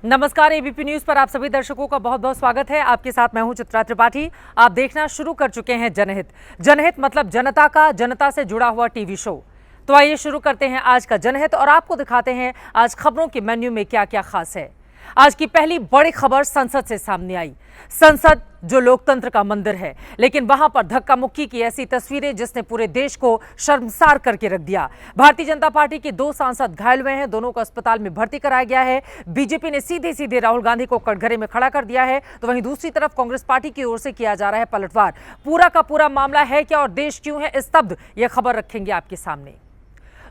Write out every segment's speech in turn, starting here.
नमस्कार, ABP news पर आप सभी दर्शकों का बहुत बहुत स्वागत है। आपके साथ मैं हूं चित्रा त्रिपाठी। आप देखना शुरू कर चुके हैं जनहित। जनहित मतलब जनता का, जनता से जुड़ा हुआ टीवी शो। तो आइए शुरू करते हैं आज का जनहित और आपको दिखाते हैं आज खबरों के मेन्यू में क्या क्या खास है। आज की पहली बड़ी खबर संसद से सामने आई। संसद जो लोकतंत्र का मंदिर है, लेकिन वहां पर धक्का मुक्की की ऐसी तस्वीरें जिसने पूरे देश को शर्मसार करके रख दिया। भारतीय जनता पार्टी के 2 सांसद घायल हुए हैं, दोनों को अस्पताल में भर्ती कराया गया है। बीजेपी ने सीधे सीधे राहुल गांधी को कटघरे में खड़ा कर दिया है, तो वहीं दूसरी तरफ कांग्रेस पार्टी की ओर से किया जा रहा है पलटवार। पूरा का पूरा मामला है क्या और देश क्यों है स्तब्ध, यह खबर रखेंगे आपके सामने।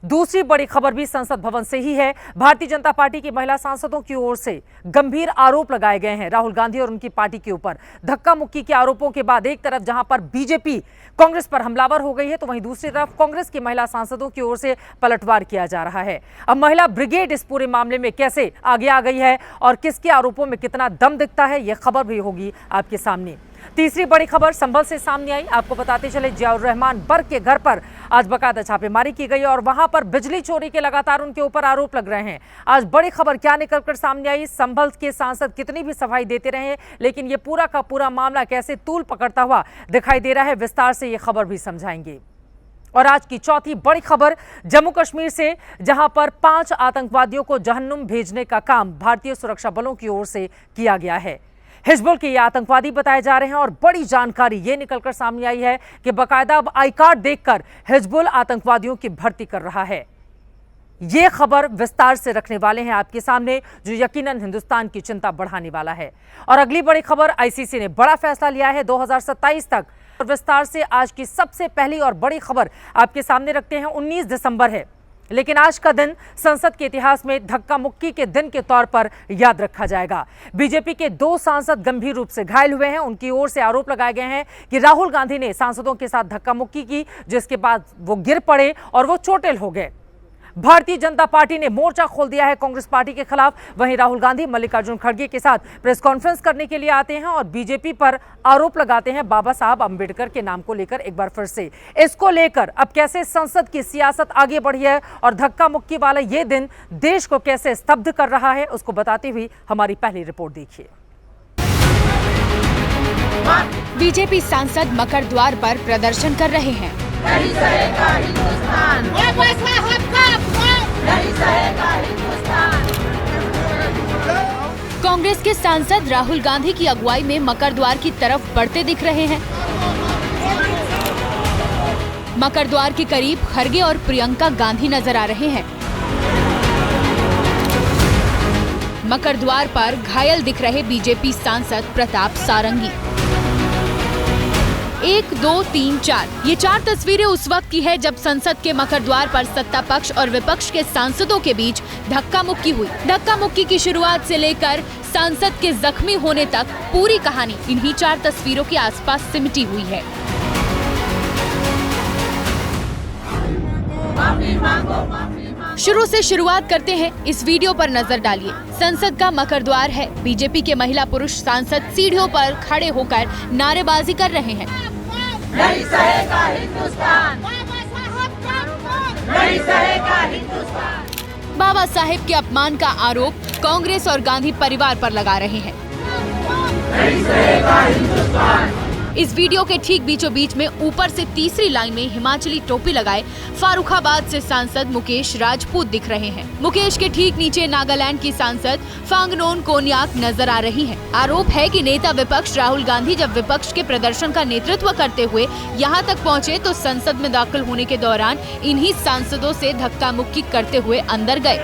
दूसरी बड़ी खबर भी संसद भवन से ही है। भारतीय जनता पार्टी की महिला सांसदों की ओर से गंभीर आरोप लगाए गए हैं राहुल गांधी और उनकी पार्टी के ऊपर। धक्का मुक्की के आरोपों के बाद एक तरफ जहां पर बीजेपी कांग्रेस पर हमलावर हो गई है, तो वहीं दूसरी तरफ कांग्रेस की महिला सांसदों की ओर से पलटवार किया जा रहा है। अब महिला ब्रिगेड इस पूरे मामले में कैसे आगे आ गई है और किसके आरोपों में कितना दम दिखता है, यह खबर भी होगी आपके सामने। तीसरी बड़ी खबर संभल से सामने आई। आपको बताते चले, जियाउर रहमान बर्क के घर पर आज बाकायदा छापेमारी की गई और वहां पर बिजली चोरी के लगातार उनके ऊपर आरोप लग रहे हैं। आज बड़ी खबर क्या निकलकर सामने आई, संभल के सांसद कितनी भी सफाई देते रहे, लेकिन ये पूरा का पूरा मामला कैसे तूल पकड़ता हुआ दिखाई दे रहा है, विस्तार से ये खबर भी समझाएंगे। और आज की चौथी बड़ी खबर जम्मू कश्मीर से, जहां पर 5 आतंकवादियों को जहन्नुम भेजने का काम भारतीय सुरक्षा बलों की ओर से किया गया है। हिजबुल के ये आतंकवादी बताए जा रहे हैं और बड़ी जानकारी ये निकलकर सामने आई है कि बकायदा अब आई कार्ड देखकर हिजबुल आतंकवादियों की भर्ती कर रहा है। ये खबर विस्तार से रखने वाले हैं आपके सामने, जो यकीनन हिंदुस्तान की चिंता बढ़ाने वाला है। और अगली बड़ी खबर, आईसीसी ने बड़ा फैसला लिया है 2027 तक। और विस्तार से आज की सबसे पहली और बड़ी खबर आपके सामने रखते हैं। 19 दिसंबर है, लेकिन आज का दिन संसद के इतिहास में धक्का मुक्की के दिन के तौर पर याद रखा जाएगा। बीजेपी के 2 सांसद गंभीर रूप से घायल हुए हैं। उनकी ओर से आरोप लगाए गए हैं कि राहुल गांधी ने सांसदों के साथ धक्का मुक्की की, जिसके बाद वो गिर पड़े और वो चोटिल हो गए। भारतीय जनता पार्टी ने मोर्चा खोल दिया है कांग्रेस पार्टी के खिलाफ। वहीं राहुल गांधी मल्लिकार्जुन खड़गे के साथ प्रेस कॉन्फ्रेंस करने के लिए आते हैं और बीजेपी पर आरोप लगाते हैं बाबा साहब अंबेडकर के नाम को लेकर एक बार फिर से। इसको लेकर अब कैसे संसद की सियासत आगे बढ़ी है और धक्का मुक्की वाला ये दिन देश को कैसे स्तब्ध कर रहा है, उसको बताती हुई हमारी पहली रिपोर्ट देखिए। बीजेपी सांसद मकर द्वार पर प्रदर्शन कर रहे हैं। नहीं सहेगा हिंदुस्तान, बाबा साहब का अपमान नहीं सहेगा हिंदुस्तान। कांग्रेस के सांसद राहुल गांधी की अगुवाई में मकर द्वार की तरफ बढ़ते दिख रहे हैं। मकर द्वार के करीब खड़गे और प्रियंका गांधी नजर आ रहे हैं। मकर द्वार पर घायल दिख रहे बीजेपी सांसद प्रताप सारंगी। 1, 2, 3, 4 ये 4 तस्वीरें उस वक्त की है जब संसद के मकर द्वार पर सत्ता पक्ष और विपक्ष के सांसदों के बीच धक्का मुक्की हुई। धक्का मुक्की की शुरुआत से लेकर सांसद के जख्मी होने तक पूरी कहानी इन्हीं 4 तस्वीरों के आसपास सिमटी हुई है। शुरू से शुरुआत करते हैं, इस वीडियो पर नजर डालिए। संसद का मकर द्वार है। बीजेपी के महिला पुरुष सांसद सीढ़ियों पर खड़े होकर नारेबाजी कर रहे हैं। नहीं सहेगा हिंदुस्तान, बाबा साहब का अपमान नहीं सहेगा हिंदुस्तान। बाबा साहेब के अपमान का आरोप कांग्रेस और गांधी परिवार पर लगा रहे हैं। नहीं सहेगा हिंदुस्तान। इस वीडियो के ठीक बीचों बीच में ऊपर से तीसरी लाइन में हिमाचली टोपी लगाए फारुखाबाद से सांसद मुकेश राजपूत दिख रहे हैं। मुकेश के ठीक नीचे नागालैंड की सांसद फांगनोन कोन्याक नजर आ रही हैं। आरोप है कि नेता विपक्ष राहुल गांधी जब विपक्ष के प्रदर्शन का नेतृत्व करते हुए यहां तक पहुंचे तो संसद में दाखिल होने के दौरान इन्हीं सांसदों से धक्का मुक्की करते हुए अंदर गए।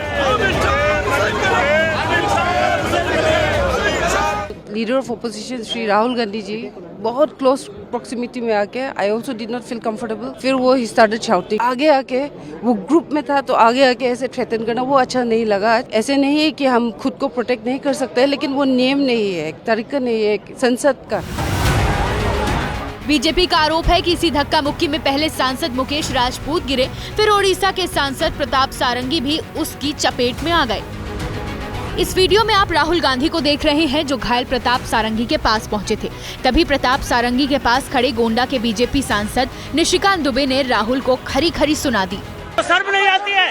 Leader of opposition Shri Rahul Gandhi ji बहुत क्लोज प्रॉक्सिमिटी में आके I also did not feel comfortable. फिर वो ही स्टार्टेड शाउटिंग। आगे आके वो ग्रुप में था तो आगे आके ऐसे थ्रेटन करना वो अच्छा नहीं लगा। ऐसे नहीं है कि हम खुद को प्रोटेक्ट नहीं कर सकते, लेकिन वो नियम नहीं है, एक तरीका नहीं है संसद का। बीजेपी का आरोप है कि इसी धक्का मुक्की में पहले सांसद मुकेश राजपूत गिरे, फिर ओडिशा के सांसद प्रताप सारंगी भी उसकी चपेट में आ गए। इस वीडियो में आप राहुल गांधी को देख रहे हैं जो घायल प्रताप सारंगी के पास पहुंचे थे। तभी प्रताप सारंगी के पास खड़े गोंडा के बीजेपी सांसद निशिकांत दुबे ने राहुल को खरी खरी सुना दी। शर्म नहीं आती है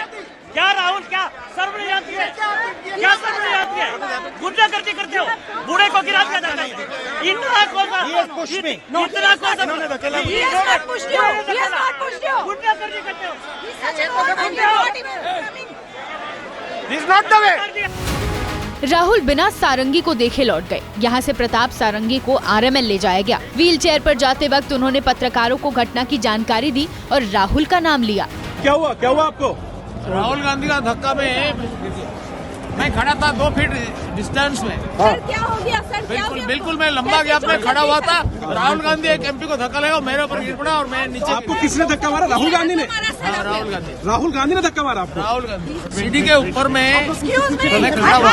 क्या राहुल? क्या शर्म नहीं आती है? क्या शर्म नहीं आती है? को गिरा दिया जाता है। इतना राहुल बिना सारंगी को देखे लौट गए। यहाँ से प्रताप सारंगी को आरएमएल ले जाया गया। व्हील चेयर पर जाते वक्त उन्होंने पत्रकारों को घटना की जानकारी दी और राहुल का नाम लिया। क्या हुआ आपको? राहुल गांधी का धक्का में मैं खड़ा था 2 फीट डिस्टेंस में। सर क्या हो गया सर? बिल्कुल मैं लंबा गैप में खड़ा हुआ था। राहुल गांधी एक एमपी को धक्का लगा, मेरे ऊपर गिर पड़ा और मैं नीचे। आपको किसने धक्का मारा? राहुल गांधी ने? हाँ, राहुल गांधी ने धक्का मारा आपको? राहुल गांधी सीढ़ी के ऊपर में मैं खड़ा हुआ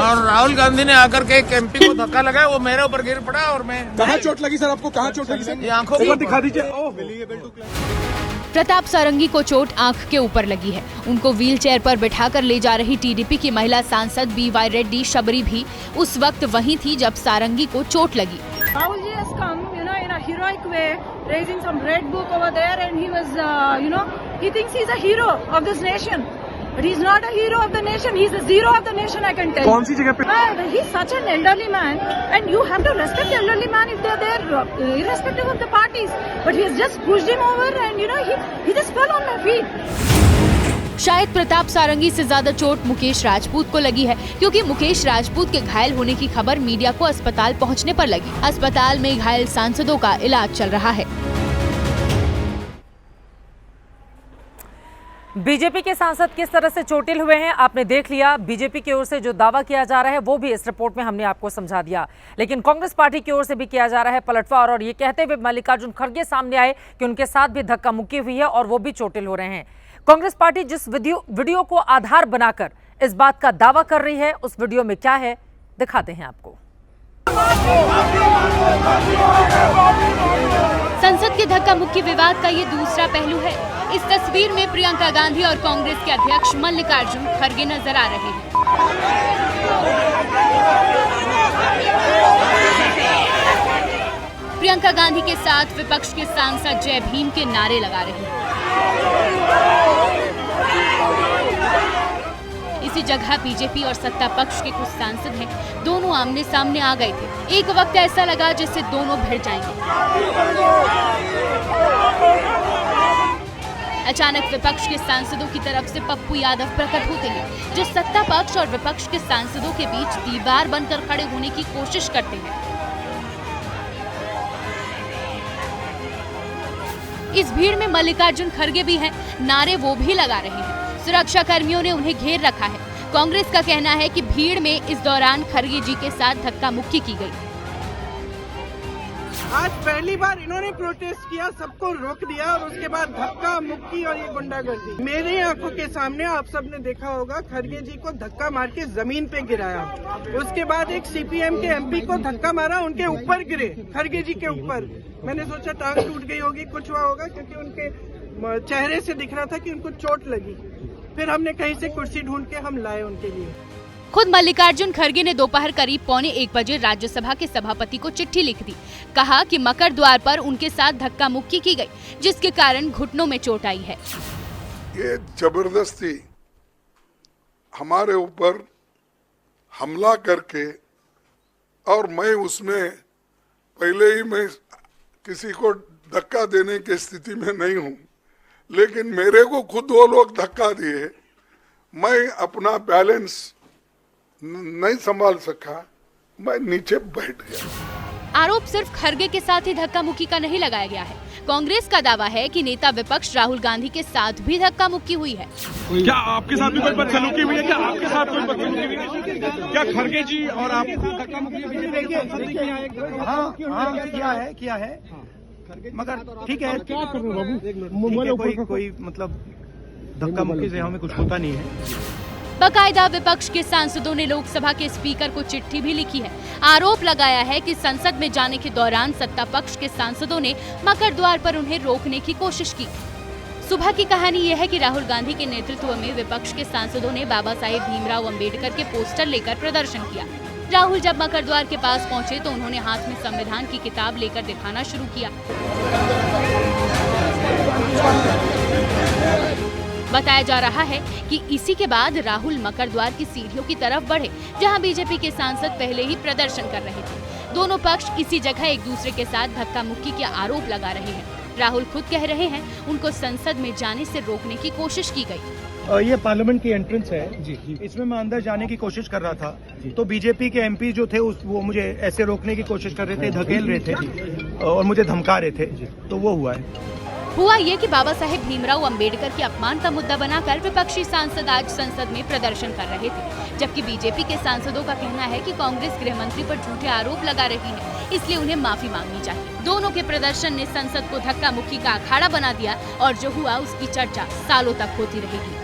और राहुल गांधी ने आकर के एक एमपी को धक्का लगाया, वो मेरे ऊपर गिर पड़ा और मैं। कहाँ चोट लगी सर आपको? कहाँ चोट लगी सर? आंखों को दिखा दीजिए। प्रताप सारंगी को चोट आंख के ऊपर लगी है। उनको व्हील चेयर पर बिठाकर ले जा रही टीडीपी की महिला सांसद BY रेड्डी शबरी भी उस वक्त वहीं थी जब सारंगी को चोट लगी। Rahul ji has come, in a heroic way, raising some red book over there, and he was, he thinks he's a hero of this nation. But he's not a hero of the nation. He's a zero of the nation, I can tell. कौन सी जगह पे? He's such an elderly man, and you have to respect the elderly man if they're there, irrespective of the parties. But he has just pushed him over, and he just fell on my feet. शायद प्रताप सारंगी से ज्यादा चोट मुकेश राजपूत को लगी है, क्योंकि मुकेश राजपूत के घायल होने की खबर मीडिया को अस्पताल पहुंचने पर लगी। अस्पताल में घायल सांसदों का इलाज चल रहा है। बीजेपी के सांसद किस तरह से चोटिल हुए हैं आपने देख लिया। बीजेपी की ओर से जो दावा किया जा रहा है वो भी इस रिपोर्ट में हमने आपको समझा दिया, लेकिन कांग्रेस पार्टी की ओर से भी किया जा रहा है पलटवार, और ये कहते हुए मल्लिकार्जुन खड़गे सामने आए कि उनके साथ भी धक्का मुक्की हुई है और वो भी चोटिल हो रहे हैं। कांग्रेस पार्टी जिस वीडियो को आधार बनाकर इस बात का दावा कर रही है, उस वीडियो में क्या है दिखाते हैं आपको। संसद के धक्का मुक्की विवाद का ये दूसरा पहलू है। इस तस्वीर में प्रियंका गांधी और कांग्रेस के अध्यक्ष मल्लिकार्जुन खड़गे नजर आ रहे हैं। प्रियंका गांधी के साथ विपक्ष के सांसद जय भीम के नारे लगा रहे हैं। इसी जगह बीजेपी और सत्ता पक्ष के कुछ सांसद हैं, दोनों आमने सामने आ गए थे। एक वक्त ऐसा लगा जैसे दोनों भिड़ जाएंगे। अचानक विपक्ष के सांसदों की तरफ से पप्पू यादव प्रकट होते हैं, जो सत्ता पक्ष और विपक्ष के सांसदों के बीच दीवार बनकर खड़े होने की कोशिश करते हैं। इस भीड़ में मल्लिकार्जुन खड़गे भी हैं, नारे वो भी लगा रहे हैं। सुरक्षा कर्मियों ने उन्हें घेर रखा है। कांग्रेस का कहना है कि भीड़ में इस दौरान खड़गे जी के साथ धक्का मुक्की की गई। आज पहली बार इन्होंने प्रोटेस्ट किया, सबको रोक दिया और उसके बाद धक्का मुक्की और ये गुंडागर्दी। मेरी आंखों के सामने आप सबने देखा होगा, खड़गे जी को धक्का मार के जमीन पे गिराया। उसके बाद एक CPM के MP को धक्का मारा, उनके ऊपर गिरे, खड़गे जी के ऊपर। मैंने सोचा टांग टूट गई होगी, कुछ हुआ होगा, क्योंकि उनके चेहरे से दिख रहा था कि उनको चोट लगी। फिर हमने कहीं से कुर्सी ढूंढ के हम लाए उनके लिए। खुद मल्लिकार्जुन खड़गे ने दोपहर करीब 1:15 बजे राज्यसभा के सभापति को चिट्ठी लिख दी। कहा कि मकर द्वार पर उनके साथ धक्का मुक्की की गई, जिसके कारण घुटनों में चोट आई है। ये जबरदस्ती हमारे ऊपर हमला करके, और मैं उसमें पहले ही मैं किसी को धक्का देने की स्थिति में नहीं हूँ, लेकिन मेरे को खुद वो लोग धक्का दिए, मैं अपना बैलेंस नहीं संभाल सका, मैं नीचे बैठ गया। आरोप सिर्फ खड़गे के साथ ही धक्का मुक्की का नहीं लगाया गया है। कांग्रेस का दावा है कि नेता विपक्ष राहुल गांधी के साथ भी धक्का मुक्की हुई है। क्या आपके साथ भी कोई बदसलूकी हुई है? क्या आपके साथ कोई बदसलूकी हुई है? क्या खड़गे जी और आप धक्का मुक्की हुई है? हाँ किया है मगर ठीक है, क्या करूँ बाबू, कोई मतलब धक्का मुक्की से हमें कुछ होता नहीं है। बाकायदा विपक्ष के सांसदों ने लोकसभा के स्पीकर को चिट्ठी भी लिखी है। आरोप लगाया है कि संसद में जाने के दौरान सत्ता पक्ष के सांसदों ने मकर द्वार पर उन्हें रोकने की कोशिश की। सुबह की कहानी यह है कि राहुल गांधी के नेतृत्व में विपक्ष के सांसदों ने बाबा साहेब भीमराव अंबेडकर के पोस्टर लेकर प्रदर्शन किया। राहुल जब मकर द्वार के पास पहुंचे तो उन्होंने हाथ में संविधान की किताब लेकर दिखाना शुरू किया। बताया जा रहा है कि इसी के बाद राहुल मकरद्वार की सीढ़ियों की तरफ बढ़े, जहां बीजेपी के सांसद पहले ही प्रदर्शन कर रहे थे। दोनों पक्ष इसी जगह एक दूसरे के साथ धक्का मुक्की के आरोप लगा रहे हैं। राहुल खुद कह रहे हैं उनको संसद में जाने से रोकने की कोशिश की गई। ये पार्लियामेंट की एंट्रेंस है जी, इसमें मैं अंदर जाने की कोशिश कर रहा था तो बीजेपी के एमपी जो थे वो मुझे ऐसे रोकने की कोशिश कर रहे थे, धकेल रहे थे और मुझे धमका रहे थे, तो वो हुआ ये कि बाबा साहेब भीमराव अंबेडकर के अपमान का मुद्दा बनाकर विपक्षी सांसद आज संसद में प्रदर्शन कर रहे थे, जबकि बीजेपी के सांसदों का कहना है कि कांग्रेस गृह मंत्री पर झूठे आरोप लगा रही है, इसलिए उन्हें माफी मांगनी चाहिए। दोनों के प्रदर्शन ने संसद को धक्का मुक्की का अखाड़ा बना दिया और जो हुआ उसकी चर्चा सालों तक होती रहेगी।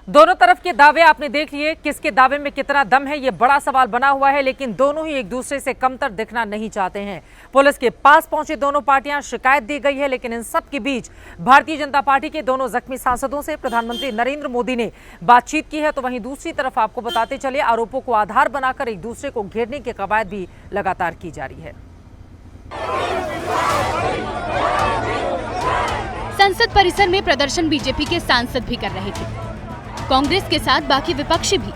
दोनों तरफ के दावे आपने देख लिए, किसके दावे में कितना दम है ये बड़ा सवाल बना हुआ है, लेकिन दोनों ही एक दूसरे से कमतर दिखना नहीं चाहते हैं। पुलिस के पास पहुंची दोनों पार्टियां, शिकायत दी गई है, लेकिन इन सब के बीच भारतीय जनता पार्टी के दोनों जख्मी सांसदों से प्रधानमंत्री नरेंद्र मोदी ने बातचीत की है। तो वहीं दूसरी तरफ आपको बताते चले, आरोपों को आधार बनाकर एक दूसरे को घेरने की कवायद भी लगातार की जा रही है। संसद परिसर में प्रदर्शन बीजेपी के सांसद भी कर रहे थे, कांग्रेस के साथ बाकी विपक्षी भी।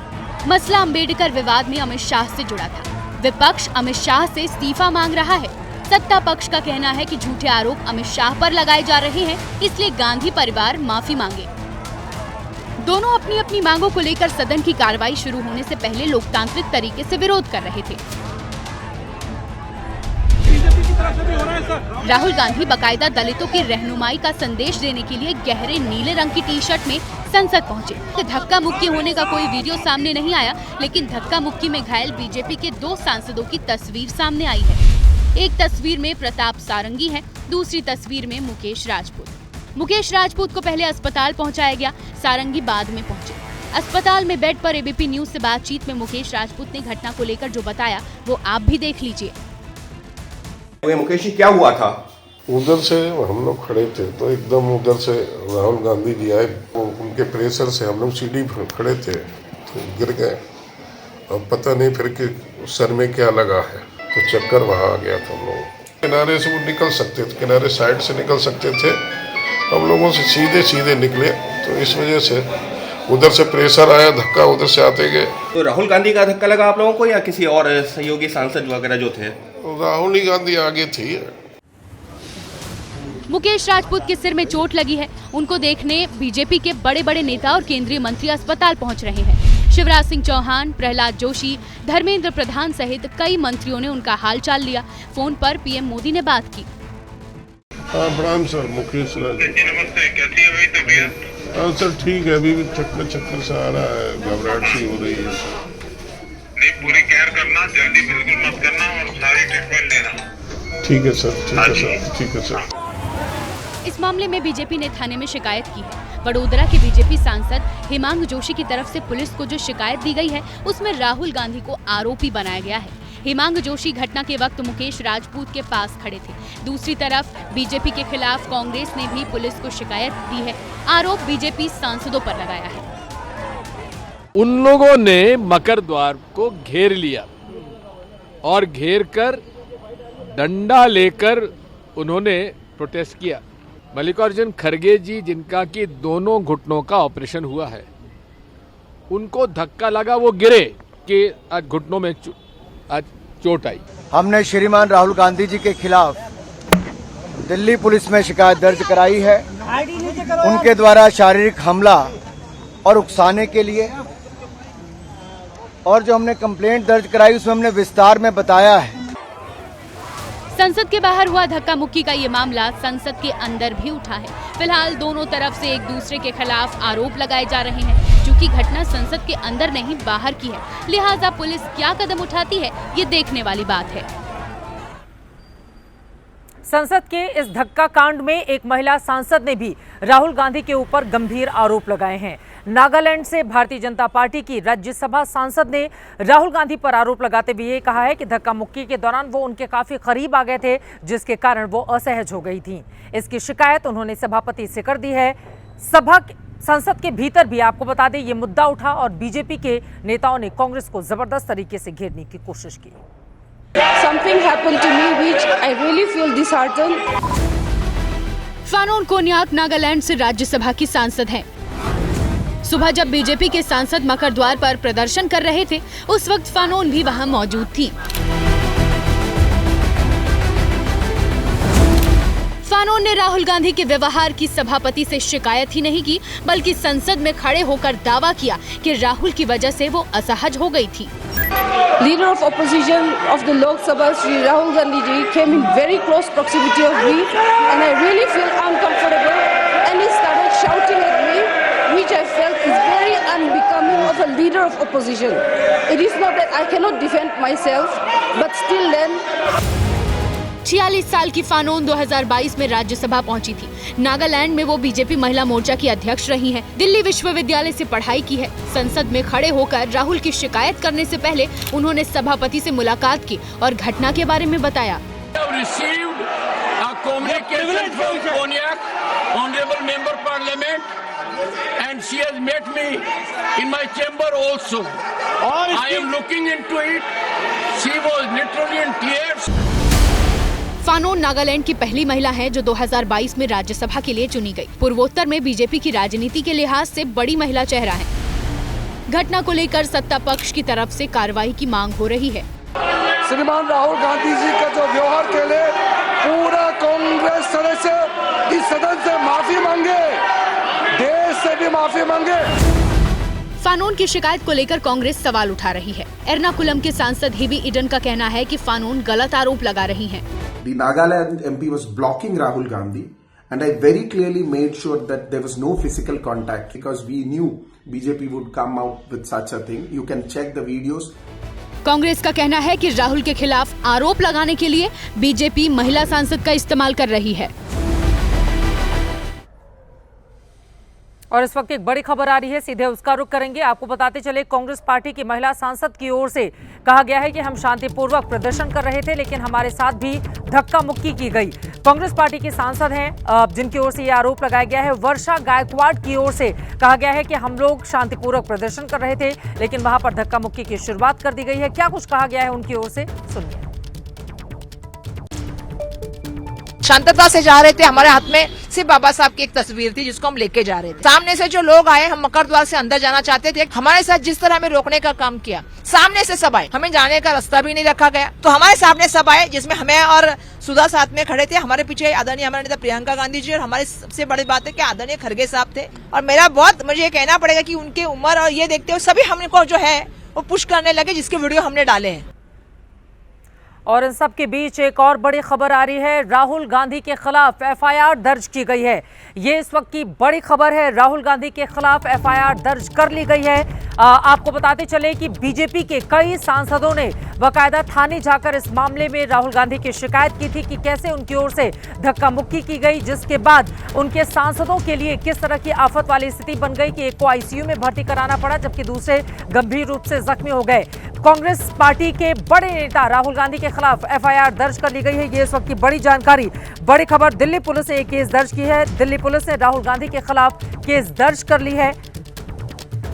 मसला अंबेडकर विवाद में अमित शाह से जुड़ा था। विपक्ष अमित शाह से इस्तीफा मांग रहा है। सत्ता पक्ष का कहना है कि झूठे आरोप अमित शाह पर लगाए जा रहे हैं, इसलिए गांधी परिवार माफी मांगे। दोनों अपनी अपनी मांगों को लेकर सदन की कार्रवाई शुरू होने से पहले लोकतांत्रिक तरीके से विरोध कर रहे थे। राहुल गांधी बकायदा दलितों की रहनुमाई का संदेश देने के लिए गहरे नीले रंग की टी शर्ट में संसद पहुंचे। धक्का मुक्की होने का कोई वीडियो सामने नहीं आया, लेकिन धक्का मुक्की में घायल बीजेपी के 2 सांसदों की तस्वीर सामने आई है। एक तस्वीर में प्रताप सारंगी है, दूसरी तस्वीर में मुकेश राजपूत। मुकेश राजपूत को पहले अस्पताल पहुंचाया गया, सारंगी बाद में पहुंचे। अस्पताल में बेड पर एबीपी न्यूज से बातचीत में मुकेश राजपूत ने घटना को लेकर जो बताया वो आप भी देख लीजिए। मुकेश जी, क्या हुआ था? उधर से हम लोग खड़े थे तो एकदम उधर से राहुल गांधी जी आए, उनके प्रेशर से हम लोग सीढ़ी पर खड़े थे तो गिर गए। अब पता नहीं फिर कि सर में क्या लगा है, तो चक्कर वहाँ आ गया था। हम लोग किनारे से वो निकल सकते थे, किनारे साइड से निकल सकते थे, हम लोगों से सीधे सीधे निकले, तो इस वजह से उधर से प्रेशर आया, धक्का उधर से आते गए। तो राहुल गांधी का धक्का लगा आप लोगों को या किसी और सहयोगी सांसद वगैरह जो थे? राहुल गांधी आगे थी। मुकेश राजपूत के सिर में चोट लगी है। उनको देखने बीजेपी के बड़े बड़े नेता और केंद्रीय मंत्री अस्पताल पहुंच रहे हैं। शिवराज सिंह चौहान, प्रहलाद जोशी, धर्मेंद्र प्रधान सहित कई मंत्रियों ने उनका हालचाल लिया। फोन पर पीएम मोदी ने बात की। प्रणाम सर, मुकेश राजपूत। नमस्ते, कैसी है भाई तबीयत? हाँ सर, ठीक है, अभी भी चक्कर सा आ रहा है, घबराहट सी हो रही है। नहीं, पूरी केयर करना, जल्दी बिल्कुल मत करना और सारी ट्रीटमेंट लेना। ठीक है सर, ठीक है सर, ठीक है सर। इस मामले में बीजेपी ने थाने में शिकायत की है। वडोदरा के बीजेपी सांसद हेमांग जोशी की तरफ से पुलिस को जो शिकायत दी गई है उसमें राहुल गांधी को आरोपी बनाया गया है। हेमांग जोशी घटना के वक्त मुकेश राजपूत के पास खड़े थे। दूसरी तरफ बीजेपी के खिलाफ कांग्रेस ने भी पुलिस को शिकायत दी है। आरोप बीजेपी सांसदों पर लगाया है। उन लोगों ने मकरद्वार को घेर लिया और घेर कर डंडा लेकर उन्होंने प्रोटेस्ट किया। मल्लिकार्जुन खड़गे जी, जिनका कि दोनों घुटनों का ऑपरेशन हुआ है, उनको धक्का लगा, वो गिरे कि आज घुटनों में आज चोट आई। हमने श्रीमान राहुल गांधी जी के खिलाफ दिल्ली पुलिस में शिकायत दर्ज कराई है। उनके द्वारा शारीरिक हमला और उकसाने के लिए, और जो हमने कंप्लेंट दर्ज कराई उसमें हमने विस्तार में बताया है। संसद के बाहर हुआ धक्का मुक्की का ये मामला संसद के अंदर भी उठा है। फिलहाल दोनों तरफ से एक दूसरे के खिलाफ आरोप लगाए जा रहे हैं। क्योंकि घटना संसद के अंदर नहीं बाहर की है, लिहाजा पुलिस क्या कदम उठाती है ये देखने वाली बात है। संसद के इस धक्का कांड में एक महिला सांसद ने भी राहुल गांधी के ऊपर गंभीर आरोप लगाए हैं। नागालैंड से भारतीय जनता पार्टी की राज्यसभा सांसद ने राहुल गांधी पर आरोप लगाते हुए ये कहा है कि धक्का मुक्की के दौरान वो उनके काफी करीब आ गए थे, जिसके कारण वो असहज हो गई थी। इसकी शिकायत उन्होंने सभापति से कर दी है। संसद के भीतर भी आपको बता दें ये मुद्दा उठा और बीजेपी के नेताओं ने कांग्रेस को जबरदस्त तरीके से घेरने की कोशिश की। Something happened to me which I really feel disheartened. Fanon Konyak Nagaland से राज्यसभा की सांसद हैं। सुबह जब बीजेपी के सांसद मकर द्वार पर प्रदर्शन कर रहे थे, उस वक्त फानोन भी वहां मौजूद थी। फानोन ने राहुल गांधी के व्यवहार की सभापति से शिकायत ही नहीं की, बल्कि संसद में खड़े होकर दावा किया कि राहुल की वजह से वो असहज हो गई थी। Leader of opposition of the Lok Sabha, Shri Rahul Gandhi ji, came in very close proximity of me, and I really feel uncomfortable. And he started shouting at me, which I felt is very unbecoming of a leader of opposition. It is not that I cannot defend myself, but still then. 46 साल की Fanon 2022 में राज्यसभा पहुंची थी। नागालैंड में वो BJP महिला मोर्चा की अध्यक्ष रही हैं। दिल्ली विश्वविद्यालय से पढ़ाई की है। संसद में खड़े होकर राहुल की शिकायत करने से पहले उन्होंने सभापति से मुलाकात की और घटना के बारे में बताया। फानोन नागालैंड की पहली महिला है जो 2022 में राज्यसभा के लिए चुनी गई। पूर्वोत्तर में बीजेपी की राजनीति के लिहाज से बड़ी महिला चेहरा है। घटना को लेकर सत्ता पक्ष की तरफ से कार्रवाई की मांग हो रही है। श्रीमान राहुल गांधी जी का जो व्यवहार के लिए पूरा कांग्रेस सदस्य इस सदन से माफी मांगे, देश से भी माफी मांगे। फानोन की शिकायत को लेकर कांग्रेस सवाल उठा रही है। एर्नाकुलम के सांसद हिबी इडन का कहना है कि फानोन गलत आरोप लगा रही हैं। The Nagaland MP was blocking Rahul Gandhi, and I very clearly made sure that there was no physical contact because we knew BJP would come out with such a thing. You can check the videos. Congress का कहना है कि राहुल के खिलाफ आरोप लगाने के लिए बीजेपी महिला सांसद का इस्तेमाल कर रही है। और इस वक्त एक बड़ी खबर आ रही है, सीधे उसका रुख करेंगे। आपको बताते चले, कांग्रेस पार्टी की महिला सांसद की ओर से कहा गया है कि हम शांतिपूर्वक प्रदर्शन कर रहे थे, लेकिन हमारे साथ भी धक्का मुक्की की गई। कांग्रेस पार्टी की सांसद हैं जिनकी ओर से यह आरोप लगाया गया है। वर्षा गायकवाड़ की ओर से कहा गया है कि हम लोग शांतिपूर्वक प्रदर्शन कर रहे थे, लेकिन वहां पर धक्का मुक्की की शुरुआत कर दी गई है। क्या कुछ कहा गया है उनकी ओर से, सुनिए। शांतता से जा रहे थे। हमारे हाथ में सिर्फ बाबा साहब की एक तस्वीर थी जिसको हम लेके जा रहे थे। सामने से जो लोग आए, हम मकर द्वार से अंदर जाना चाहते थे। हमारे साथ जिस तरह हमें रोकने का काम किया, सामने से सब आए, हमें जाने का रास्ता भी नहीं रखा गया। तो हमारे सामने सब आए, जिसमें हमें और सुधा साथ में खड़े थे। हमारे पीछे आदरणीय हमारे नेता प्रियंका गांधी जी, और हमारे सबसे बड़ी बात है कि आदरणीय खड़गे साहब थे। और मेरा बहुत मुझे कहना पड़ेगा कि उनके उम्र और ये देखते हुए सभी हमको जो है वो पुश करने लगे, जिसके वीडियो हमने डाले हैं। और इन सब के बीच एक और बड़ी खबर आ रही है। राहुल गांधी के खिलाफ एफआईआर दर्ज की गई है। ये इस वक्त की बड़ी खबर है। राहुल गांधी के खिलाफ एफआईआर दर्ज कर ली गई है। आपको बताते चले कि बीजेपी के कई सांसदों ने बाकायदा थाने जाकर इस मामले में राहुल गांधी की शिकायत की थी कि कैसे उनकी ओर से धक्का मुक्की की गई, जिसके बाद उनके सांसदों के लिए किस तरह की आफत वाली स्थिति बन गई कि एक को आईसीयू में भर्ती कराना पड़ा, जबकि दूसरे गंभीर रूप से जख्मी हो गए। कांग्रेस पार्टी के बड़े नेता राहुल गांधी के खिलाफ एफआईआर दर्ज कर ली गई है। ये इस वक्त की बड़ी जानकारी, बड़ी खबर। दिल्ली पुलिस ने एक केस दर्ज की है। दिल्ली पुलिस ने राहुल गांधी के खिलाफ केस दर्ज कर ली है।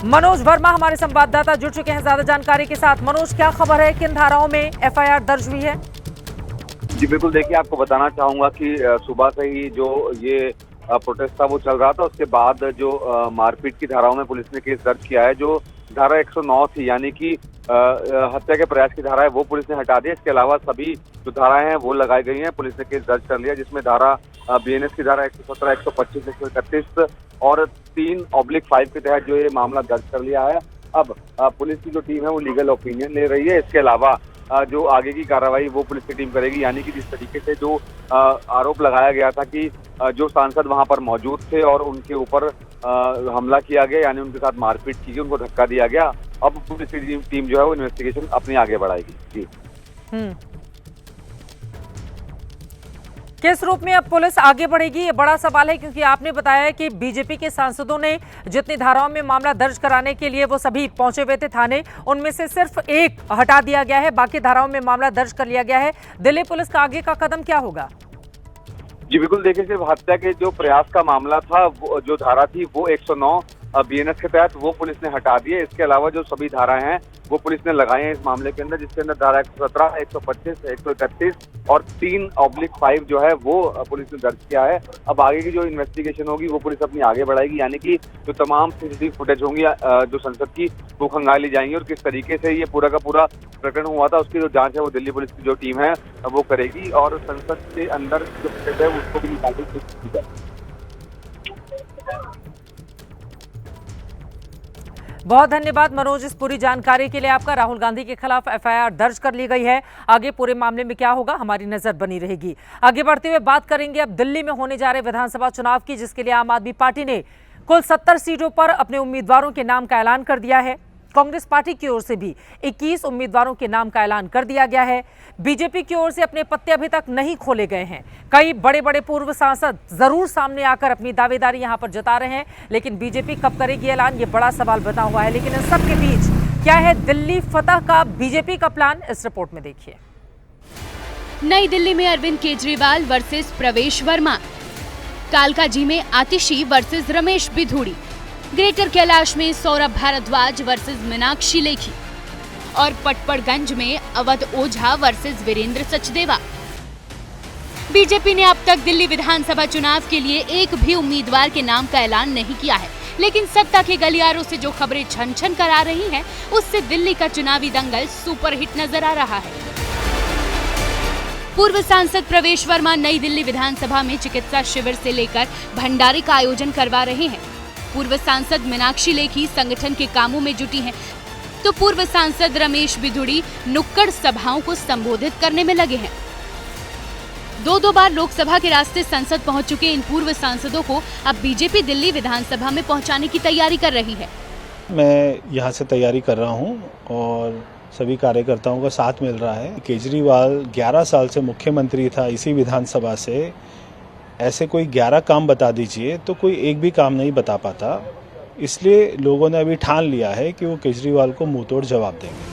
मनोज वर्मा हमारे संवाददाता जुड़ चुके हैं ज्यादा जानकारी के साथ। मनोज, क्या खबर है, किन धाराओं में एफआईआर दर्ज हुई है? जी बिल्कुल, देखिए आपको बताना चाहूंगा कि सुबह से ही जो ये प्रोटेस्ट था वो चल रहा था। उसके बाद जो मारपीट की धाराओं में पुलिस ने केस दर्ज किया है। जो धारा 109 थी, यानी कि हत्या के प्रयास की धारा है, वो पुलिस ने हटा दी। इसके अलावा सभी जो धाराएं हैं वो लगाई गई हैं। पुलिस ने केस दर्ज कर लिया, जिसमें धारा बीएनएस की धारा 117, 125, 131 और 3/5 के तहत जो ये मामला दर्ज कर लिया है। अब पुलिस की जो टीम है वो लीगल ओपिनियन ले रही है। इसके अलावा जो आगे की कार्रवाई वो पुलिस की टीम करेगी, यानी कि जिस तरीके से जो आरोप लगाया गया था कि जो सांसद वहां पर मौजूद थे और उनके ऊपर हमला किया गया, यानी उनके साथ मारपीट की गई, उनको धक्का दिया गया। अब पुलिस की टीम जो है वो इन्वेस्टिगेशन अपनी आगे बढ़ाएगी। जी किस रूप में अब पुलिस आगे बढ़ेगी, ये बड़ा सवाल है, क्योंकि आपने बताया कि बीजेपी के सांसदों ने जितनी धाराओं में मामला दर्ज कराने के लिए वो सभी पहुंचे हुए थे थाने, उनमें से सिर्फ एक हटा दिया गया है, बाकी धाराओं में मामला दर्ज कर लिया गया है। दिल्ली पुलिस का आगे का कदम क्या होगा? जी बिल्कुल, देखिए सिर्फ हत्या के जो प्रयास का मामला था, वो जो धारा थी वो 109 BNS के तहत, वो पुलिस ने हटा दिए। इसके अलावा जो सभी धाराएं हैं वो पुलिस ने लगाई हैं इस मामले के अंदर, जिसके अंदर धारा 117, 125, 131 और 3/5 जो है वो पुलिस ने दर्ज किया है। अब आगे की जो इन्वेस्टिगेशन होगी वो पुलिस अपनी आगे बढ़ाएगी, यानी कि जो तमाम CCTV फुटेज होंगी जो संसद की, वो खंगाली जाएंगी और किस तरीके से ये पूरा का पूरा प्रकरण हुआ था उसकी जो जांच है वो दिल्ली पुलिस की जो टीम है वो करेगी और संसद के अंदर जो फुटेज है उसको भी निकालने की कोशिश की जाएगी। बहुत धन्यवाद मनोज इस पूरी जानकारी के लिए आपका। राहुल गांधी के खिलाफ FIR दर्ज कर ली गई है। आगे पूरे मामले में क्या होगा हमारी नजर बनी रहेगी। आगे बढ़ते हुए बात करेंगे अब दिल्ली में होने जा रहे विधानसभा चुनाव की, जिसके लिए आम आदमी पार्टी ने कुल 70 सीटों पर अपने उम्मीदवारों के नाम का ऐलान कर दिया है। कांग्रेस पार्टी की ओर से भी 21 उम्मीदवारों के नाम का ऐलान कर दिया गया है। बीजेपी की ओर से अपने पत्ते अभी तक नहीं खोले गए हैं। कई बड़े बड़े पूर्व सांसद जरूर सामने आकर अपनी दावेदारी यहां पर जता रहे हैं, लेकिन बीजेपी कब करेगी ऐलान, ये बड़ा सवाल बना हुआ है। लेकिन इन सब के बीच क्या है दिल्ली फतह का बीजेपी का प्लान, इस रिपोर्ट में देखिए। नई दिल्ली में अरविंद केजरीवाल वर्सेस प्रवेश वर्मा, कालकाजी में आतिशी वर्सेस रमेश बिधूड़ी, ग्रेटर कैलाश में सौरभ भारद्वाज वर्सेस मीनाक्षी लेखी और पटपड़गंज में अवध ओझा वर्सेस वीरेंद्र सचदेवा। बीजेपी ने अब तक दिल्ली विधानसभा चुनाव के लिए एक भी उम्मीदवार के नाम का ऐलान नहीं किया है, लेकिन सत्ता के गलियारों से जो खबरें छन छन कर आ रही हैं, उससे दिल्ली का चुनावी दंगल सुपरहिट नजर आ रहा है। पूर्व सांसद प्रवेश वर्मा नई दिल्ली विधानसभा में चिकित्सा शिविर से लेकर भंडारे का आयोजन करवा रहे हैं। पूर्व सांसद मीनाक्षी लेखी संगठन के कामों में जुटी हैं, तो पूर्व सांसद रमेश बिधूड़ी नुक्कड़ सभाओं को संबोधित करने में लगे हैं। दो बार लोकसभा के रास्ते संसद पहुंच चुके इन पूर्व सांसदों को अब बीजेपी दिल्ली विधानसभा में पहुंचाने की तैयारी कर रही है। मैं यहाँ से तैयारी कर रहा हूँ और सभी कार्यकर्ताओं का साथ मिल रहा है। केजरीवाल 11 साल से मुख्यमंत्री था इसी विधानसभा से, ऐसे कोई 11 काम बता दीजिए तो कोई एक भी काम नहीं बता पाता। इसलिए लोगों ने अभी ठान लिया है कि वो केजरीवाल को मुंहतोड़ जवाब देंगे।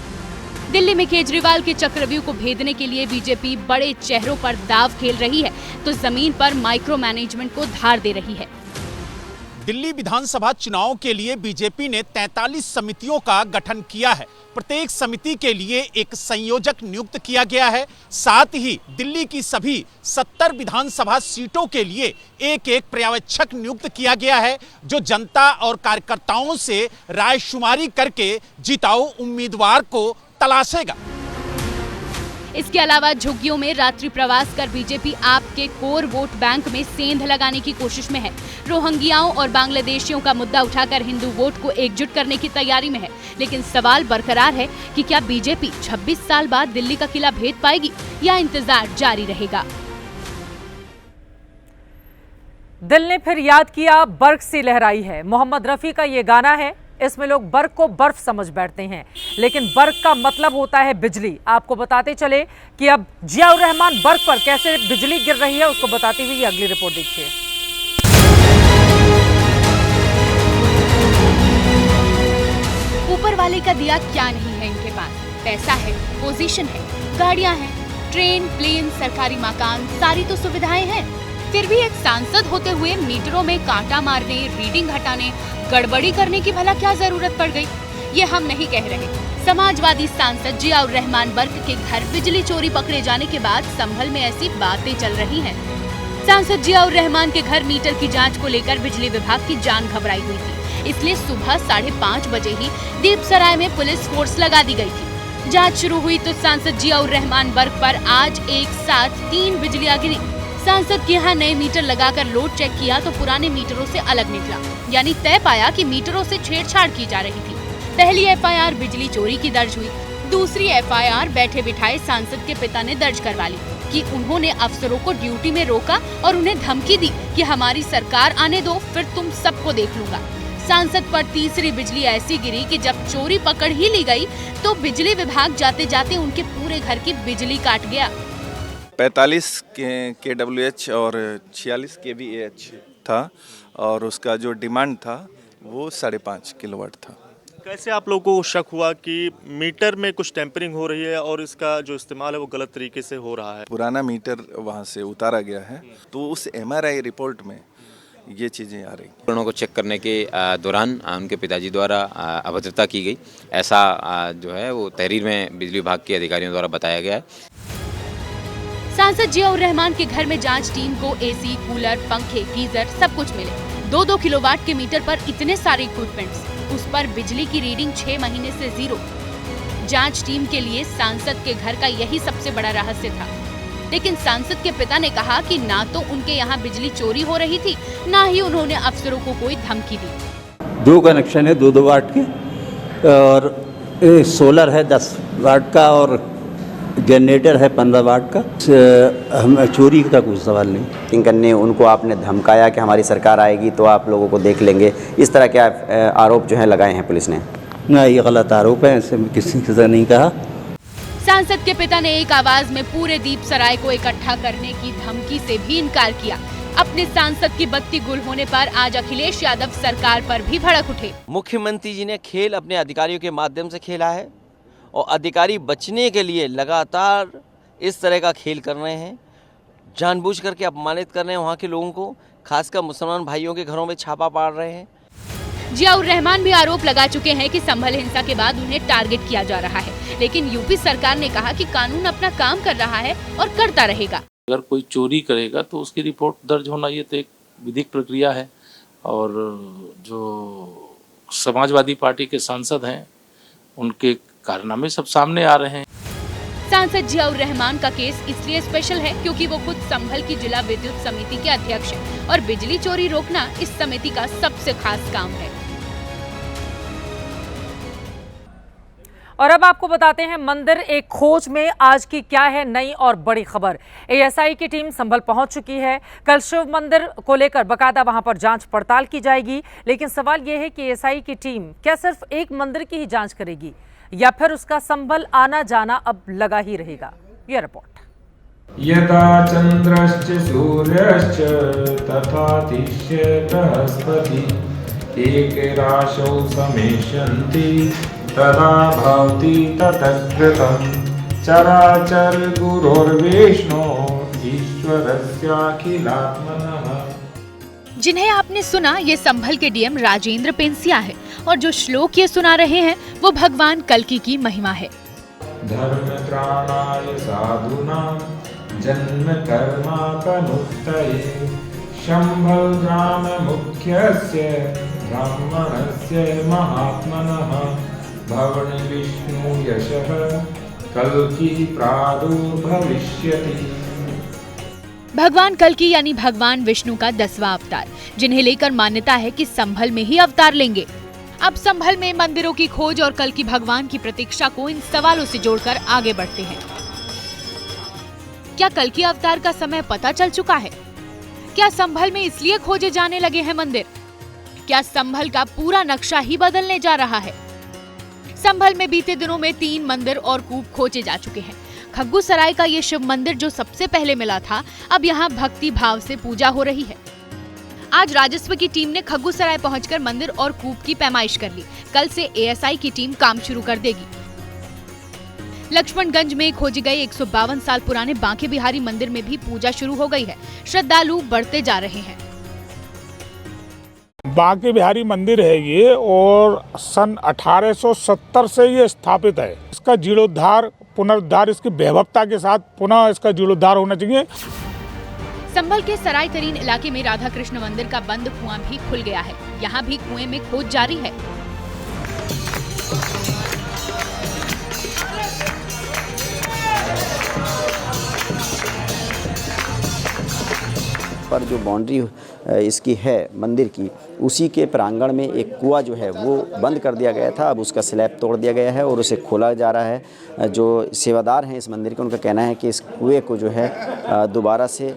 दिल्ली में केजरीवाल के चक्रव्यूह को भेदने के लिए बीजेपी बड़े चेहरों पर दाव खेल रही है, तो जमीन पर माइक्रो मैनेजमेंट को धार दे रही है। दिल्ली विधानसभा चुनाव के लिए बीजेपी ने 43 समितियों का गठन किया है। प्रत्येक समिति के लिए एक संयोजक नियुक्त किया गया है। साथ ही दिल्ली की सभी 70 विधानसभा सीटों के लिए एक एक पर्यवेक्षक नियुक्त किया गया है, जो जनता और कार्यकर्ताओं से रायशुमारी करके जिताऊ उम्मीदवार को तलाशेगा। इसके अलावा झुग्गियों में रात्रि प्रवास कर बीजेपी आपके कोर वोट बैंक में सेंध लगाने की कोशिश में है। रोहिंग्याओं और बांग्लादेशियों का मुद्दा उठाकर हिंदू वोट को एकजुट करने की तैयारी में है, लेकिन सवाल बरकरार है कि क्या बीजेपी 26 साल बाद दिल्ली का किला भेद पाएगी या इंतजार जारी रहेगा। दिल ने फिर याद किया, बर्फ सी लहराई है। मोहम्मद रफी का ये गाना है। इसमें लोग बर्फ को बर्फ समझ बैठते हैं, लेकिन बर्फ का मतलब होता है बिजली। आपको बताते चले कि अब जियाउर रहमान बर्फ पर कैसे बिजली गिर रही है, उसको बताती हुई अगली रिपोर्ट देखिए। ऊपर वाले का दिया क्या नहीं है इनके पास। पैसा है, पोजीशन है, गाड़ियां हैं, ट्रेन, प्लेन, सरकारी मकान, सारी तो सुविधाएं हैं। फिर भी एक सांसद होते हुए मीटरों में कांटा मारने, रीडिंग हटाने, गड़बड़ी करने की भला क्या जरूरत पड़ गई? ये हम नहीं कह रहे। समाजवादी सांसद जियाउर रहमान बर्क के घर बिजली चोरी पकड़े जाने के बाद संभल में ऐसी बातें चल रही हैं। सांसद जियाउर रहमान के घर मीटर की जांच को लेकर बिजली विभाग की जान घबराई हुई थी, इसलिए सुबह 5:30 बजे ही दीपसराय में पुलिस फोर्स लगा दी गई थी। जांच शुरू हुई तो सांसद जियाउर रहमान बर्क पर आज एक साथ 3 बिजलियां गिरी। सांसद के यहाँ नए मीटर लगाकर लोड चेक किया तो पुराने मीटरों से अलग निकला, यानी तय पाया कि मीटरों से छेड़छाड़ की जा रही थी। पहली FIR बिजली चोरी की दर्ज हुई, दूसरी FIR बैठे बिठाए सांसद के पिता ने दर्ज करवा ली कि उन्होंने अफसरों को ड्यूटी में रोका और उन्हें धमकी दी कि हमारी सरकार आने दो, फिर तुम सबको देख लूंगा। सांसद पर तीसरी बिजली ऐसी गिरी कि जब चोरी पकड़ ही ली गई तो बिजली विभाग जाते जाते उनके पूरे घर की बिजली काट गया। 45 kWh और 46 kVAh था और उसका जो डिमांड था वो 5.5 किलोवाट था। कैसे आप लोगों को शक हुआ कि मीटर में कुछ टेम्परिंग हो रही है और इसका जो इस्तेमाल है वो गलत तरीके से हो रहा है? पुराना मीटर वहाँ से उतारा गया है, तो उस MRI रिपोर्ट में ये चीज़ें आ रही हैं। उपकरणों को चेक करने के दौरान उनके पिताजी द्वारा अभद्रता की गई, ऐसा जो है वो तहरीर में बिजली विभाग के अधिकारियों द्वारा बताया गया है। सांसद जियाउर रहमान के घर में जांच टीम को एसी, कूलर, पंखे, गीजर सब कुछ मिले। 2-2 किलोवाट के मीटर पर इतने सारे इक्विपमेंट्स, उस पर बिजली की रीडिंग 6 महीने से 0। जांच टीम के लिए सांसद के घर का यही सबसे बड़ा रहस्य था। लेकिन सांसद के पिता ने कहा कि ना तो उनके यहाँ बिजली चोरी हो रही थी, ना ही उन्होंने अफसरों को कोई धमकी दी। 2 कनेक्शन है 2-2 वाट के, और सोलर है 10 वाट का और जनरेटर है 15 वाट का। हम चोरी का कोई सवाल नहीं। किंकर ने उनको आपने धमकाया कि हमारी सरकार आएगी तो आप लोगों को देख लेंगे, इस तरह के आरोप जो है लगाए हैं पुलिस ने। ना, ये गलत आरोप है, ऐसे किसी से नहीं कहा। सांसद के पिता ने एक आवाज में पूरे दीप सराय को इकट्ठा करने की धमकी से भी इनकार किया। अपने सांसद की बत्ती गुल होने पर आज अखिलेश यादव सरकार पर भी भड़क उठे। मुख्यमंत्री जी ने खेल अपने अधिकारियों के माध्यम से खेला है और अधिकारी बचने के लिए लगातार इस तरह का खेल कर रहे हैं, जानबूझ करके अपमानित कर रहे हैं वहाँ के लोगों को, खासकर मुसलमान भाइयों के घरों में छापा पाड़ रहे हैं। जियाउर रहमान भी आरोप लगा चुके हैं कि संभल हिंसा के बाद उन्हें टारगेट किया जा रहा है, लेकिन यूपी सरकार ने कहा कि कानून अपना काम कर रहा है और करता रहेगा। अगर कोई चोरी करेगा तो उसकी रिपोर्ट दर्ज होना ये तो एक विधिक प्रक्रिया है, और जो समाजवादी पार्टी के सांसद हैं उनके कारनामे सब सामने आ रहे हैं। सांसद जियाउर रहमान का केस इसलिए स्पेशल है क्योंकि वो खुद संभल की जिला विद्युत समिति के अध्यक्ष हैं और बिजली चोरी रोकना इस समिति का सबसे खास काम है। और अब आपको बताते हैं मंदिर एक खोज में आज की क्या है नई और बड़ी खबर। एएसआई की टीम संभल पहुंच चुकी है। कल शिव मंदिर को लेकर बकायदा वहां पर जांच पड़ताल की जाएगी, लेकिन सवाल यह है कि एएसआई की टीम क्या सिर्फ एक मंदिर की ही जांच करेगी या फिर उसका संभल आना जाना अब लगा ही रहेगा। यह रिपोर्ट। यदा चंद्रश्च सूर्यश्च तथा तिष्य बृहस्पति एकराशौ समेशन्ति तदा भवति ततकृतं चराचर गुरोर्विष्णो ईश्वरस्याखिलात्मनः। जिन्हें आपने सुना ये संभल के डीएम राजेंद्र पेंसिया है और जो श्लोक ये सुना रहे हैं वो भगवान कल्की की महिमा है। धर्म त्राणाय साधूनां जन्म कर्मापनुत्तये शंभल ग्राम मुख्यस्य ब्राह्मणस्य महात्मनः भवन विष्णु यशः कल्की प्रादुर्भविष्यति। भगवान कल्की यानी भगवान विष्णु का 10वां अवतार, जिन्हें लेकर मान्यता है कि संभल में ही अवतार लेंगे। अब संभल में मंदिरों की खोज और कल्की भगवान की प्रतीक्षा को इन सवालों से जोड़कर आगे बढ़ते हैं। क्या कल्की अवतार का समय पता चल चुका है? क्या संभल में इसलिए खोजे जाने लगे हैं मंदिर? क्या संभल का पूरा नक्शा ही बदलने जा रहा है? संभल में बीते दिनों में 3 मंदिर और कूप खोजे जा चुके हैं। खग्गू सराय का ये शिव मंदिर जो सबसे पहले मिला था, अब यहाँ भक्ति भाव से पूजा हो रही है। आज राजस्व की टीम ने खग्गू सराय पहुंचकर मंदिर और कूप की पैमाइश कर ली। कल से एएसआई की टीम काम शुरू कर देगी। लक्ष्मणगंज में खोजे गए 152 साल पुराने बांके बिहारी मंदिर में भी पूजा शुरू हो गई है। श्रद्धालु बढ़ते जा रहे हैं। बांके बिहारी मंदिर है ये, और सन 1870 से ये स्थापित है। इसका जीर्णोद्धार पुनरुद्धार इसकी वैभवता के साथ पुनः इसका जीर्णोद्धार होना चाहिए। संभल के सराय तरीन इलाके में राधा कृष्ण मंदिर का बंद कुआं भी खुल गया है। यहाँ भी कुएं में खोज जारी है। पर जो बाउंड्री इसकी है मंदिर की, उसी के प्रांगण में एक कुआं जो है वो बंद कर दिया गया था। अब उसका स्लैब तोड़ दिया गया है और उसे खोला जा रहा है। जो सेवादार हैं इस मंदिर के, उनका कहना है कि इस कुएं को जो है दोबारा से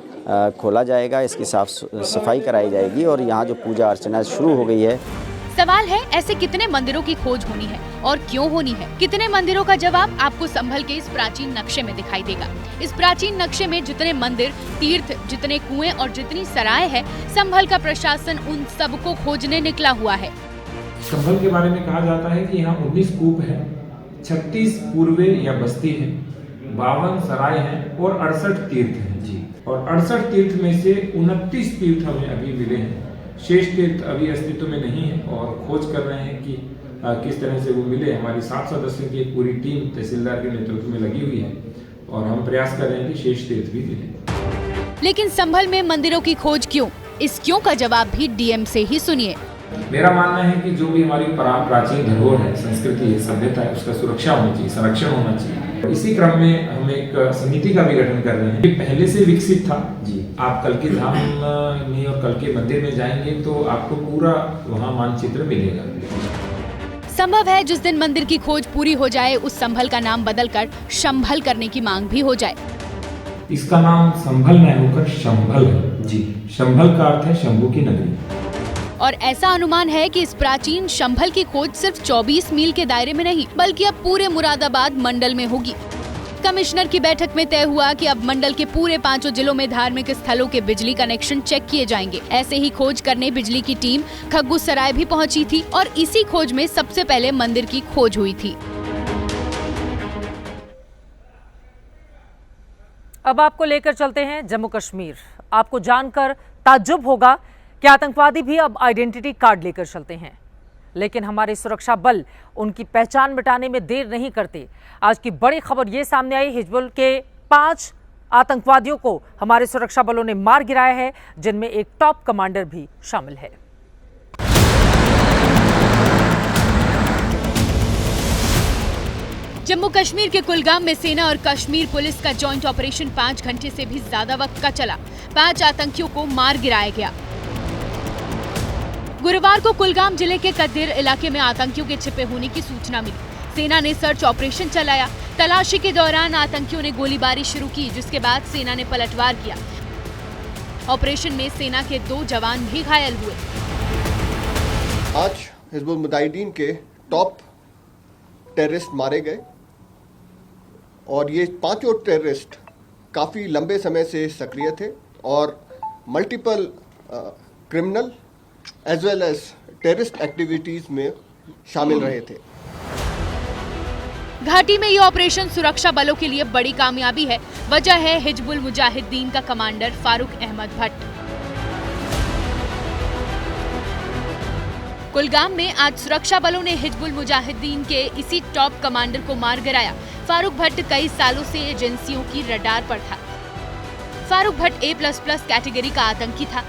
खोला जाएगा, इसकी साफ सफाई कराई जाएगी और यहाँ जो पूजा अर्चना शुरू हो गई है। सवाल है, ऐसे कितने मंदिरों की खोज होनी है और क्यों होनी है? कितने मंदिरों का जवाब आपको संभल के इस प्राचीन नक्शे में दिखाई देगा। इस प्राचीन नक्शे में जितने मंदिर, तीर्थ, जितने कुएं और जितनी सराय है, संभल का प्रशासन उन सबको खोजने निकला हुआ है। संभल के बारे में कहा जाता है कि यहाँ 19 कूप है, 36 पूर्वे या बस्ती है, 52 सराय है और 68 तीर्थ है जी। और 68 तीर्थ में से 29 तीर्थ हमें अभी मिले हैं शेष तीर्थ अभी अस्तित्व में नहीं है और खोज कर रहे हैं कि किस तरह से वो मिले। हमारी 7 सदस्यों की एक पूरी टीम तहसीलदार के नेतृत्व में लगी हुई है और हम प्रयास कर रहे हैं कि शेष तीर्थ भी मिले। लेकिन संभल में मंदिरों की खोज क्यों? इस क्यों का जवाब भी डीएम से ही सुनिए। मेरा मानना है कि जो भी हमारी प्राचीन धरोहर है, संस्कृति है, सभ्यता है, उसका सुरक्षा होनी चाहिए, संरक्षण होना चाहिए। इसी क्रम में हम एक समिति का भी गठन कर रहे हैं। ये पहले से विकसित था जी। आप कल के धाम में और कल के मंदिर में जाएंगे तो आपको पूरा वहाँ मानचित्र मिलेगा। संभव है जिस दिन मंदिर की खोज पूरी हो जाए उस संभल का नाम बदलकर शंभल करने की मांग भी हो जाए। इसका नाम संभल न होकर शंभल है जी। शंभल का अर्थ है शंभू की नगरी। और ऐसा अनुमान है कि इस प्राचीन शंभल की खोज सिर्फ 24 मील के दायरे में नहीं बल्कि अब पूरे मुरादाबाद मंडल में होगी। कमिश्नर की बैठक में तय हुआ कि अब मंडल के पूरे 5 जिलों में धार्मिक स्थलों के बिजली कनेक्शन चेक किए जाएंगे। ऐसे ही खोज करने बिजली की टीम खग्गू सराय भी पहुंची थी और इसी खोज में सबसे पहले मंदिर की खोज हुई थी। अब आपको लेकर चलते हैं जम्मू कश्मीर। आपको जानकर ताज्जुब होगा कि आतंकवादी भी अब आइडेंटिटी कार्ड लेकर चलते हैं, लेकिन हमारे सुरक्षा बल उनकी पहचान मिटाने में देर नहीं करते। आज की बड़ी खबर ये सामने आई, हिजबुल के 5 आतंकवादियों को हमारे सुरक्षा बलों ने मार गिराया है, जिनमें एक टॉप कमांडर भी शामिल है। जम्मू कश्मीर के कुलगाम में सेना और कश्मीर पुलिस का जॉइंट ऑपरेशन 5 घंटे से भी ज्यादा वक्त का चला। 5 आतंकियों को मार गिराया गया। गुरुवार को कुलगाम जिले के कद्दीर इलाके में आतंकियों के छिपे होने की सूचना मिली। सेना ने सर्च ऑपरेशन चलाया। तलाशी के दौरान आतंकियों ने गोलीबारी शुरू की, जिसके बाद सेना ने पलटवार किया। ऑपरेशन में सेना के 2 जवान भी घायल हुए। आज हिजबुल मुजाहिदीन के टॉप टेररिस्ट मारे गए और ये 5 टेररिस्ट काफी लंबे समय से सक्रिय थे और multiple criminal as well as terrorist activities में शामिल रहे थे। घाटी में ये ऑपरेशन सुरक्षा बलों के लिए बड़ी कामयाबी है। वजह है हिजबुल मुजाहिदीन का कमांडर फारूक अहमद भट्ट। कुलगाम में आज सुरक्षा बलों ने हिजबुल मुजाहिदीन के इसी टॉप कमांडर को मार गिराया। फारूक भट्ट कई सालों से एजेंसियों की रडार पर था। फारूक भट्ट A++ कैटेगरी का आतंकी था।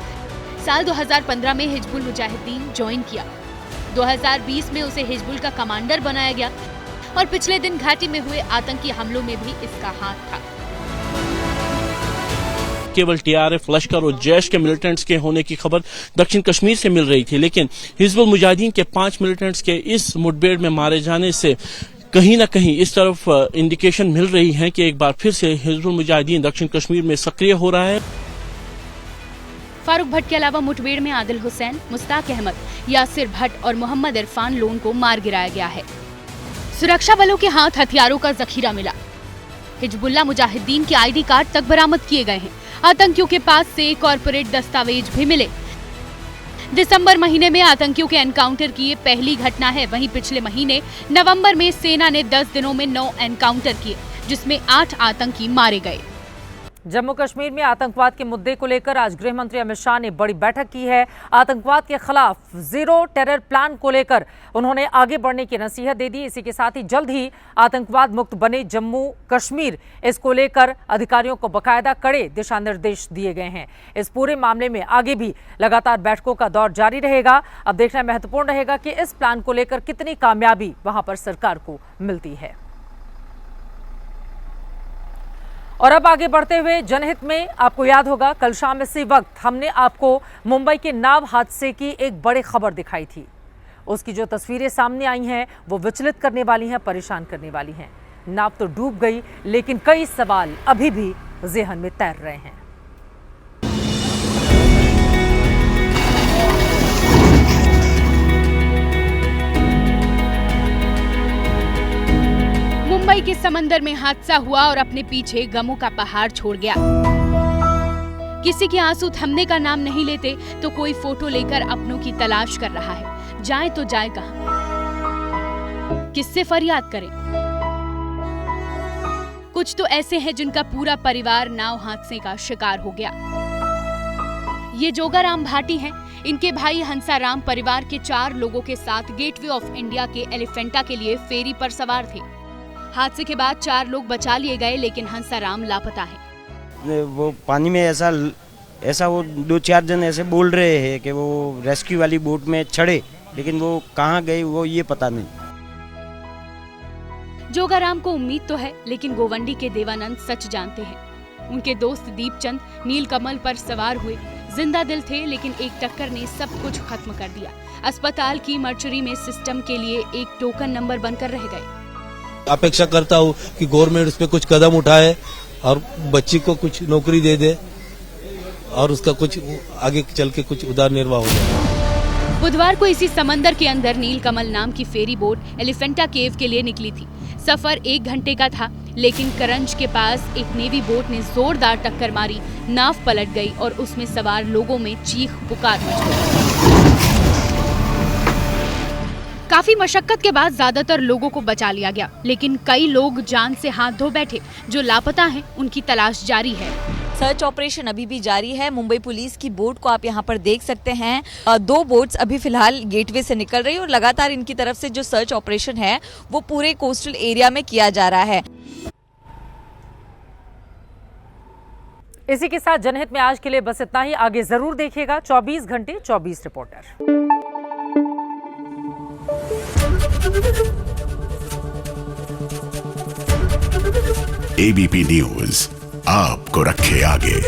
साल 2015 में हिजबुल मुजाहिदीन ज्वाइन किया। 2020 में उसे हिजबुल का कमांडर बनाया गया और पिछले दिन घाटी में हुए आतंकी हमलों में भी इसका हाथ था। केवल TRF, लश्कर और जैश के मिलिटेंट्स के होने की खबर दक्षिण कश्मीर से मिल रही थी, लेकिन हिजबुल मुजाहिदीन के 5 मिलिटेंट्स के इस मुठभेड़ में मारे जाने से कहीं न कहीं इस तरफ इंडिकेशन मिल रही है कि एक बार फिर से हिजबुल मुजाहिदीन दक्षिण कश्मीर में सक्रिय हो रहा है। फारूक भट्ट के अलावा मुठभेड़ में आदिल हुसैन, मुस्ताक अहमद, यासिर भट्ट और मोहम्मद इरफान लोन को मार गिराया गया है। सुरक्षा बलों के हाथ हथियारों का जखीरा मिला। हिजबुल्लाह मुजाहिदीन के ID कार्ड तक बरामद किए गए हैं। आतंकियों के पास से कॉर्पोरेट दस्तावेज भी मिले। दिसंबर महीने में आतंकियों के एनकाउंटर की ये पहली घटना है। वहीं पिछले महीने नवंबर में सेना ने 10 दिनों में 9 एनकाउंटर किए, जिसमें 8 आतंकी मारे गए। जम्मू कश्मीर में आतंकवाद के मुद्दे को लेकर आज गृह मंत्री अमित शाह ने बड़ी बैठक की है। आतंकवाद के खिलाफ जीरो टेरर प्लान को लेकर उन्होंने आगे बढ़ने की नसीहत दे दी। इसी के साथ ही जल्द ही आतंकवाद मुक्त बने जम्मू कश्मीर, इसको लेकर अधिकारियों को बकायदा कड़े दिशा निर्देश दिए गए हैं। इस पूरे मामले में आगे भी लगातार बैठकों का दौर जारी रहेगा। अब देखना महत्वपूर्ण रहेगा कि इस प्लान को लेकर कितनी कामयाबी वहां पर सरकार को मिलती है। और अब आगे बढ़ते हुए जनहित में आपको याद होगा कल शाम इसी वक्त हमने आपको मुंबई के नाव हादसे की एक बड़ी खबर दिखाई थी। उसकी जो तस्वीरें सामने आई हैं वो विचलित करने वाली हैं, परेशान करने वाली हैं। नाव तो डूब गई, लेकिन कई सवाल अभी भी ज़हन में तैर रहे हैं। मुंबई के समंदर में हादसा हुआ और अपने पीछे गमों का पहाड़ छोड़ गया। किसी के आंसू थमने का नाम नहीं लेते तो कोई फोटो लेकर अपनों की तलाश कर रहा है। जाए तो जाए कहां, किससे फरियाद करें। कुछ तो ऐसे हैं जिनका पूरा परिवार नाव हादसे का शिकार हो गया। ये जोगाराम भाटी हैं। इनके भाई हंसाराम परिवार के 4 लोगों के साथ गेटवे ऑफ इंडिया के एलिफेंटा के लिए फेरी पर सवार थे। हादसे के बाद 4 लोग बचा लिए गए, लेकिन हंसाराम लापता है। वो पानी में ऐसा वो 2-4 जन ऐसे बोल रहे हैं कि वो रेस्क्यू वाली बोट में चढ़े, लेकिन वो कहाँ गए वो ये पता नहीं। जोगाराम को उम्मीद तो है, लेकिन गोवंडी के देवानंद सच जानते हैं। उनके दोस्त दीपचंद नीलकमल पर सवार हुए, जिंदा दिल थे, लेकिन एक टक्कर ने सब कुछ खत्म कर दिया। अस्पताल की मर्चरी में सिस्टम के लिए एक टोकन नंबर बनकर रह गए। अपेक्षा करता हूँ कि गवर्नमेंट उस पर कुछ कदम उठाए और बच्ची को कुछ नौकरी दे दे और उसका कुछ आगे चल के कुछ उदार निर्वाह हो जाए। बुधवार को इसी समंदर के अंदर नीलकमल नाम की फेरी बोट एलिफेंटा केव के लिए निकली थी। सफर 1 घंटे का था, लेकिन करंज के पास एक नेवी बोट ने जोरदार टक्कर मारी, नाव पलट गई और उसमें सवार लोगों में चीख पुकार मच गई। काफी मशक्कत के बाद ज्यादातर लोगों को बचा लिया गया, लेकिन कई लोग जान से हाथ धो बैठे। जो लापता हैं, उनकी तलाश जारी है। सर्च ऑपरेशन अभी भी जारी है। मुंबई पुलिस की बोट को आप यहाँ पर देख सकते हैं। 2 बोट्स अभी फिलहाल गेटवे से निकल रही है और लगातार इनकी तरफ से जो सर्च ऑपरेशन है वो पूरे कोस्टल एरिया में किया जा रहा है। इसी के साथ जनहित में आज के लिए बस इतना ही। आगे जरूर देखिएगा 24 घंटे 24 रिपोर्टर। एबीपी न्यूज आपको रखे आगे।